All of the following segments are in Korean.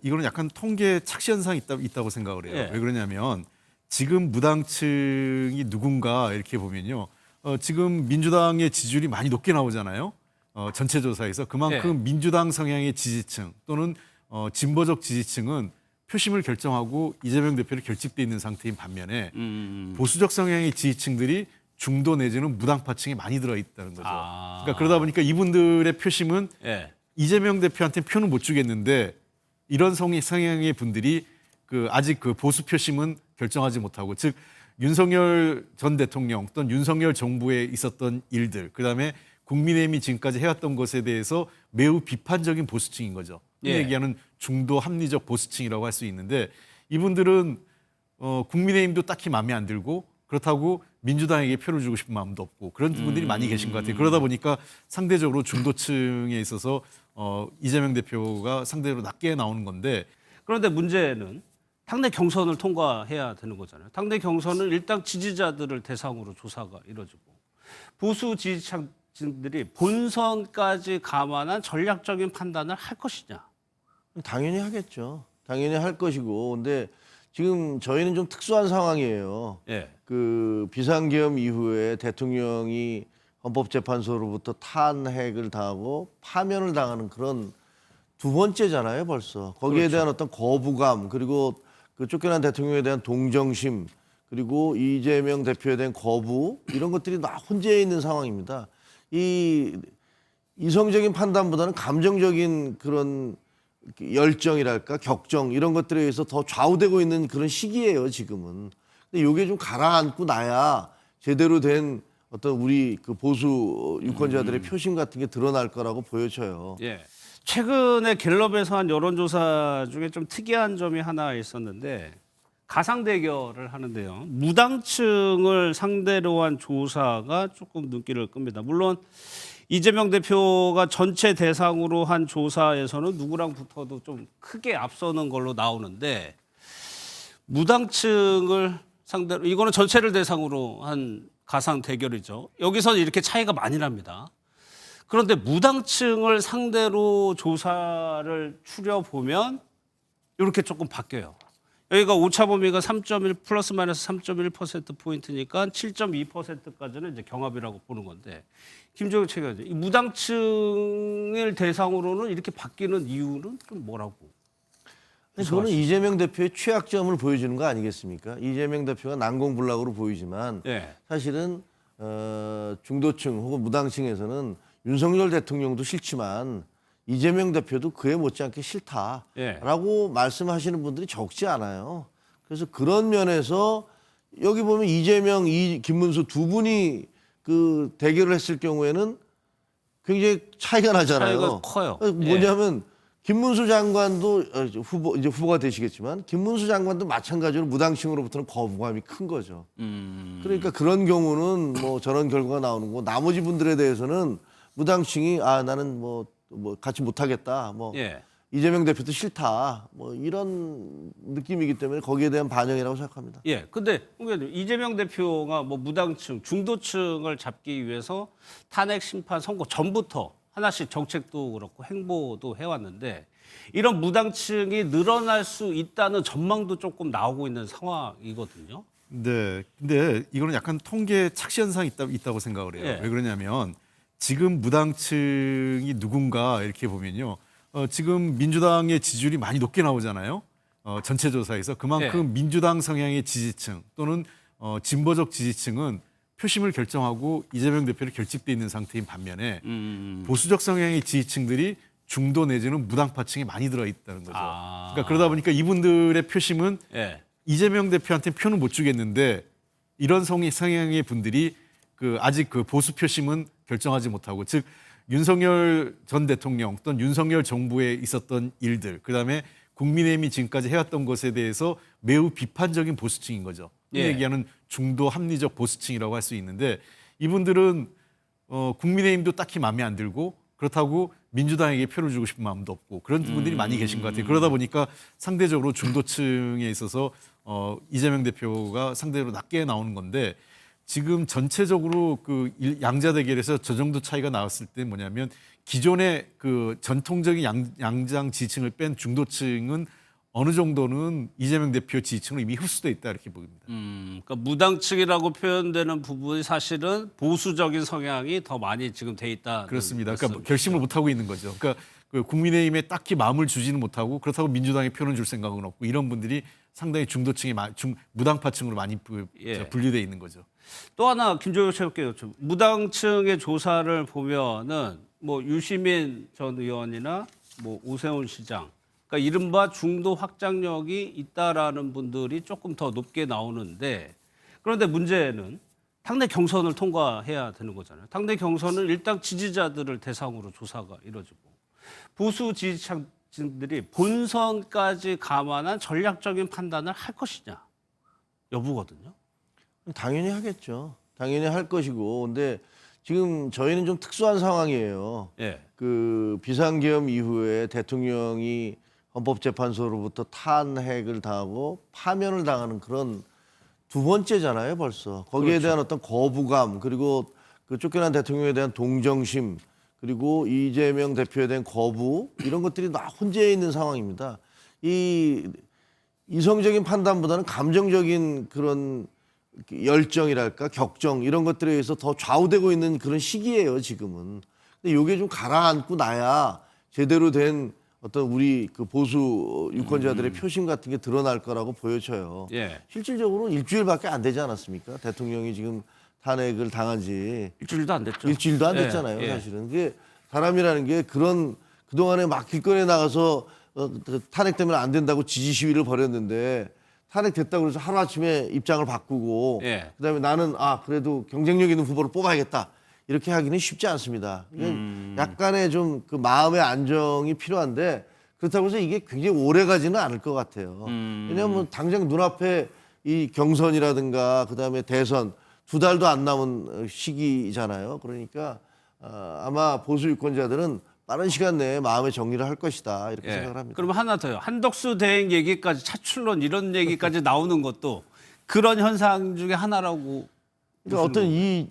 이거는 약간 통계 착시 현상이 있다고 생각을 해요. 예. 왜 그러냐면 지금 무당층이 누군가 이렇게 보면요. 지금 민주당의 지지율이 많이 높게 나오잖아요. 전체 조사에서 그만큼 민주당 성향의 지지층 또는 진보적 지지층은 표심을 결정하고 이재명 대표를 결집돼 있는 상태인 반면에 보수적 성향의 지지층들이 중도 내지는 무당파층에 많이 들어 있다는 거죠. 그러니까 그러다 보니까 이분들의 표심은 이재명 대표한테 표는 못 주겠는데 이런 성향의 분들이 아직 보수 표심은 결정하지 못하고, 즉 윤석열 전 대통령 또는 윤석열 정부에 있었던 일들, 그다음에 국민의힘이 지금까지 해왔던 것에 대해서 매우 비판적인 보수층인 거죠. 얘기하는 중도 합리적 보수층이라고 할 수 있는데, 이분들은 국민의힘도 딱히 마음에 안 들고 그렇다고 민주당에게 표를 주고 싶은 마음도 없고 그런 분들이 많이 계신 것 같아요. 그러다 보니까 상대적으로 중도층에 있어서 이재명 대표가 상대로 낮게 나오는 건데, 그런데 문제는 당내 경선을 통과해야 되는 거잖아요. 당내 경선은 일단 지지자들을 대상으로 조사가 이루어지고 보수 지지층들이 본선까지 감안한 전략적인 판단을 할 것이냐. 당연히 하겠죠. 당연히 할 것이고, 근데 지금 저희는 좀 특수한 상황이에요. 그 비상계엄 이후에 대통령이 헌법재판소로부터 탄핵을 당하고 파면을 당하는 그런 두 번째잖아요, 벌써. 거기에 대한 어떤 거부감, 그리고 그 쫓겨난 대통령에 대한 동정심, 그리고 이재명 대표에 대한 거부, 이런 것들이 다 혼재해 있는 상황입니다. 이 이성적인 판단보다는 감정적인 그런 열정이랄까, 격정, 이런 것들에 의해서 더 좌우되고 있는 그런 시기예요, 지금은. 근데 이게 좀 가라앉고 나야 제대로 된 어떤 우리 그 보수 유권자들의 표심 같은 게 드러날 거라고 보여져요. 최근에 갤럽에서 한 여론조사 중에 좀 특이한 점이 하나 있었는데, 가상 대결을 하는데요. 무당층을 상대로 한 조사가 조금 눈길을 끕니다. 물론 이재명 대표가 전체 대상으로 한 조사에서는 누구랑 붙어도 좀 크게 앞서는 걸로 나오는데, 무당층을 상대로, 이거는 전체를 대상으로 한 가상 대결이죠. 여기서 이렇게 차이가 많이 납니다. 그런데 무당층을 상대로 조사를 추려보면 이렇게 조금 바뀌어요. 여기가 오차 범위가 3.1 플러스 마이너스 3.1%포인트니까 7.2%까지는 이제 경합이라고 보는 건데, 김종혁 최고위원, 이 무당층을 대상으로는 이렇게 바뀌는 이유는 좀 뭐라고? 저는 이재명 대표의 취약점을 보여주는 거 아니겠습니까? 이재명 대표가 난공불락으로 보이지만 사실은 중도층 혹은 무당층에서는 윤석열 대통령도 싫지만 이재명 대표도 그에 못지않게 싫다라고 말씀하시는 분들이 적지 않아요. 그래서 그런 면에서 여기 보면 이재명, 김문수 두 분이 그 대결을 했을 경우에는 굉장히 차이가 나잖아요. 차이가 커요. 뭐냐면 김문수 장관도 이제 후보가 되시겠지만 김문수 장관도 마찬가지로 무당층으로부터는 거부감이 큰 거죠. 그러니까 그런 경우는 뭐 저런 결과가 나오는 거고, 나머지 분들에 대해서는 무당층이 나는 뭐 같이 못하겠다, 이재명 대표도 싫다, 뭐 이런 느낌이기 때문에 거기에 대한 반영이라고 생각합니다. 근데 이재명 대표가 뭐 무당층, 중도층을 잡기 위해서 탄핵 심판 선고 전부터 하나씩 정책도 그렇고 행보도 해왔는데, 이런 무당층이 늘어날 수 있다는 전망도 조금 나오고 있는 상황이거든요. 네, 근데 이거는 약간 통계 착시 현상이 있다고 생각을 해요. 왜 그러냐면 지금 무당층이 누군가 이렇게 보면요. 지금 민주당의 지지율이 많이 높게 나오잖아요. 전체 조사에서 그만큼 민주당 성향의 지지층 또는 진보적 지지층은 표심을 결정하고 이재명 대표를 결집돼 있는 상태인 반면에 보수적 성향의 지지층들이 중도 내지는 무당파층에 많이 들어 있다는 거죠. 그러니까 그러다 보니까 이분들의 표심은 이재명 대표한테 표는 못 주겠는데 이런 성향의 분들이 아직 보수 표심은 결정하지 못하고, 즉 윤석열 전 대통령 또는 윤석열 정부에 있었던 일들, 그다음에 국민의힘이 지금까지 해왔던 것에 대해서 매우 비판적인 보수층인 거죠. 얘기하는 중도 합리적 보수층이라고 할 수 있는데, 이분들은 국민의힘도 딱히 마음에 안 들고 그렇다고 민주당에게 표를 주고 싶은 마음도 없고 그런 분들이 많이 계신 것 같아요. 그러다 보니까 상대적으로 중도층에 있어서 이재명 대표가 상대로 낮게 나오는 건데, 지금 전체적으로 양자 대결에서 저 정도 차이가 나왔을 때 뭐냐면 기존의 그 전통적인 양장 지지층을 뺀 중도층은 어느 정도는 이재명 대표 지지층으로 이미 흡수돼 있다 이렇게 보입니다. 그러니까 무당층이라고 표현되는 부분이 사실은 보수적인 성향이 더 많이 지금 돼 있다. 그렇습니다. 그러니까 결심을 못 하고 있는 거죠. 그러니까 그 국민의힘에 딱히 마음을 주지는 못하고 그렇다고 민주당에 표는 줄 생각은 없고 이런 분들이 상당히 중도층이 무당파층으로 많이 분류돼 있는 거죠. 또 하나 김종혁 최고께 여쭤. 무당층의 조사를 보면은 뭐 유시민 전 의원이나 뭐 오세훈 시장, 그러니까 이른바 중도 확장력이 있다라는 분들이 조금 더 높게 나오는데, 그런데 문제는 당내 경선을 통과해야 되는 거잖아요. 당내 경선은 일단 지지자들을 대상으로 조사가 이루어지고 보수 지지층들이 본선까지 감안한 전략적인 판단을 할 것이냐 여부거든요. 당연히 하겠죠. 당연히 할 것이고, 근데 지금 저희는 좀 특수한 상황이에요. 예. 그 비상계엄 이후에 대통령이 헌법재판소로부터 탄핵을 당하고 파면을 당하는 그런 두 번째잖아요, 벌써. 거기에 대한 어떤 거부감, 그리고 그 쫓겨난 대통령에 대한 동정심, 그리고 이재명 대표에 대한 거부, 이런 것들이 다 혼재해 있는 상황입니다. 이 이성적인 판단보다는 감정적인 그런 열정이랄까, 격정, 이런 것들에 의해서 더 좌우되고 있는 그런 시기예요, 지금은. 근데 이게 좀 가라앉고 나야 제대로 된 어떤 우리 그 보수 유권자들의 표심 같은 게 드러날 거라고 보여져요. 예. 실질적으로 일주일밖에 안 되지 않았습니까? 대통령이 지금 탄핵을 당한 지 일주일도 안 됐죠. 일주일도 안 예, 됐잖아요, 예. 사실은. 그게 사람이라는 게 그런 그동안에 막 길거리에 나가서 탄핵 때문에 안 된다고 지지 시위를 벌였는데 탄핵됐다고 해서 하루아침에 입장을 바꾸고 예. 그다음에 나는 그래도 경쟁력 있는 후보를 뽑아야겠다. 이렇게 하기는 쉽지 않습니다. 약간의 좀 그 마음의 안정이 필요한데 그렇다고 해서 이게 굉장히 오래 가지는 않을 것 같아요. 왜냐하면 당장 눈앞에 이 경선이라든가 그다음에 대선 2달도 안 남은 시기잖아요. 그러니까 아마 보수 유권자들은 빠른 시간 내에 마음의 정리를 할 것이다 이렇게 생각을 합니다. 그럼 하나 더요. 한덕수 대행 얘기까지 차출론 이런 얘기까지 나오는 것도 그런 현상 중에 하나라고. 그러니까 어떤 이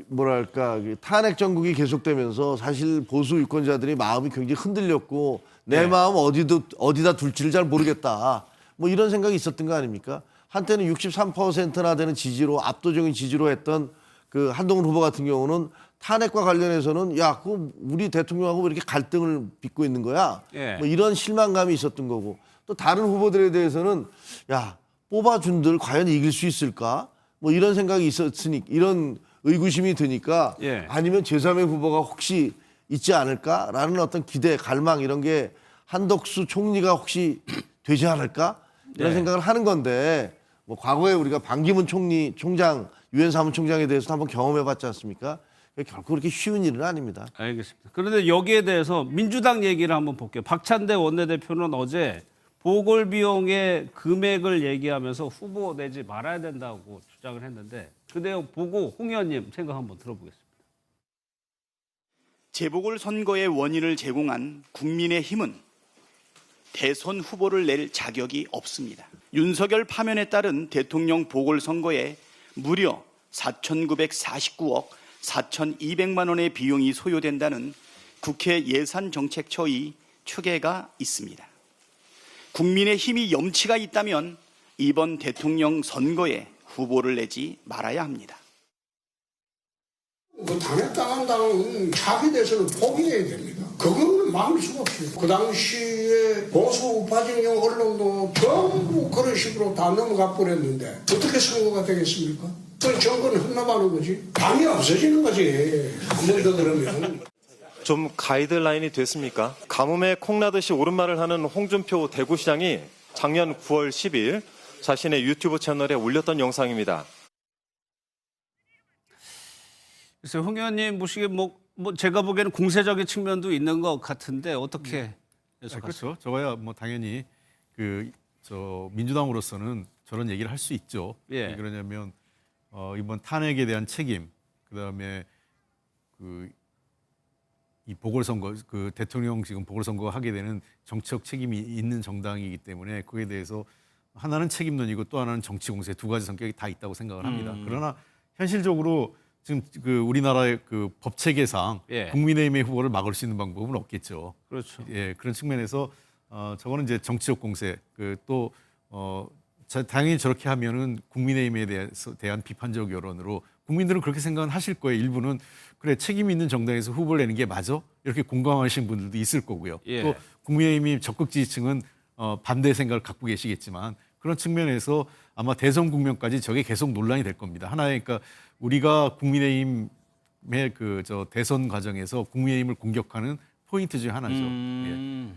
뭐랄까 탄핵 정국이 계속되면서 사실 보수 유권자들이 마음이 굉장히 흔들렸고 내 마음 어디다 둘지를 잘 모르겠다. 뭐 이런 생각이 있었던 거 아닙니까? 한때는 63%나 되는 지지로 압도적인 지지로 했던 그 한동훈 후보 같은 경우는 탄핵과 관련해서는 야, 그 우리 대통령하고 왜 이렇게 갈등을 빚고 있는 거야? 예. 뭐 이런 실망감이 있었던 거고 또 다른 후보들에 대해서는 야, 뽑아준들 과연 이길 수 있을까? 뭐 이런 생각이 있었으니 이런 의구심이 드니까 예. 아니면 제3의 후보가 혹시 있지 않을까라는 어떤 기대, 갈망 이런 게 한덕수 총리가 혹시 되지 않을까? 이런 네. 생각을 하는 건데 뭐 과거에 우리가 반기문 총장, 유엔 사무총장에 대해서 한번 경험해봤지 않습니까? 결코 그렇게 쉬운 일은 아닙니다. 알겠습니다. 그런데 여기에 대해서 민주당 얘기를 한번 볼게요. 박찬대 원내대표는 어제 보궐 비용의 금액을 얘기하면서 후보 내지 말아야 된다고 주장을 했는데 그 내용 보고 홍 의원님 생각 한번 들어보겠습니다. 재보궐선거의 원인을 제공한 국민의힘은 대선 후보를 낼 자격이 없습니다. 윤석열 파면에 따른 대통령 보궐선거에 무려 4,949억 4,200만 원의 비용이 소요된다는 국회 예산정책처의 추계가 있습니다. 국민의힘이 염치가 있다면 이번 대통령 선거에 후보를 내지 말아야 합니다. 그 탄핵당한 당은 자기 대선을 포기해야 됩니다. 그거는 막을 수가 없어요. 그 당시에 보수 우파진영 언론도 전부 그런 식으로 다 넘어가 버렸는데 어떻게 선거가 되겠습니까? 그 정권은 흘러가는 거지. 당이 없어지는 거지. 한 번 더 그러면. 좀 가이드라인이 됐습니까? 가뭄에 콩나듯이 옳은말을 하는 홍준표 대구시장이 작년 9월 10일 자신의 유튜브 채널에 올렸던 영상입니다. 그래서 홍 의원님 보시기에 뭐 제가 보기에는 공세적인 측면도 있는 것 같은데 어떻게 해석하세요? 그렇죠. 저야 뭐 당연히 저 민주당으로서는 저런 얘기를 할 수 있죠. 예. 왜 그러냐면 이번 탄핵에 대한 책임, 그다음에 이 보궐선거, 그 대통령 지금 보궐선거 하게 되는 정치적 책임이 있는 정당이기 때문에 그에 대해서 하나는 책임론이고 또 하나는 정치 공세 두 가지 성격이 다 있다고 생각을 합니다. 그러나 현실적으로 지금 그 우리나라의 그 법 체계상 예. 국민의힘의 후보를 막을 수 있는 방법은 없겠죠. 그렇죠. 예, 그런 측면에서 저거는 이제 정치적 공세 또 당연히 저렇게 하면은 국민의힘에 대한 비판적 여론으로 국민들은 그렇게 생각은 하실 거예요. 일부는 그래 책임 있는 정당에서 후보를 내는 게 맞아? 이렇게 공감하시는 분들도 있을 거고요. 예. 또 국민의힘이 적극 지지층은 반대 생각을 갖고 계시겠지만 그런 측면에서 아마 대선 국면까지 저게 계속 논란이 될 겁니다. 하나의 그러니까 우리가 국민의힘의 대선 과정에서 국민의힘을 공격하는 포인트 중에 하나죠. 예.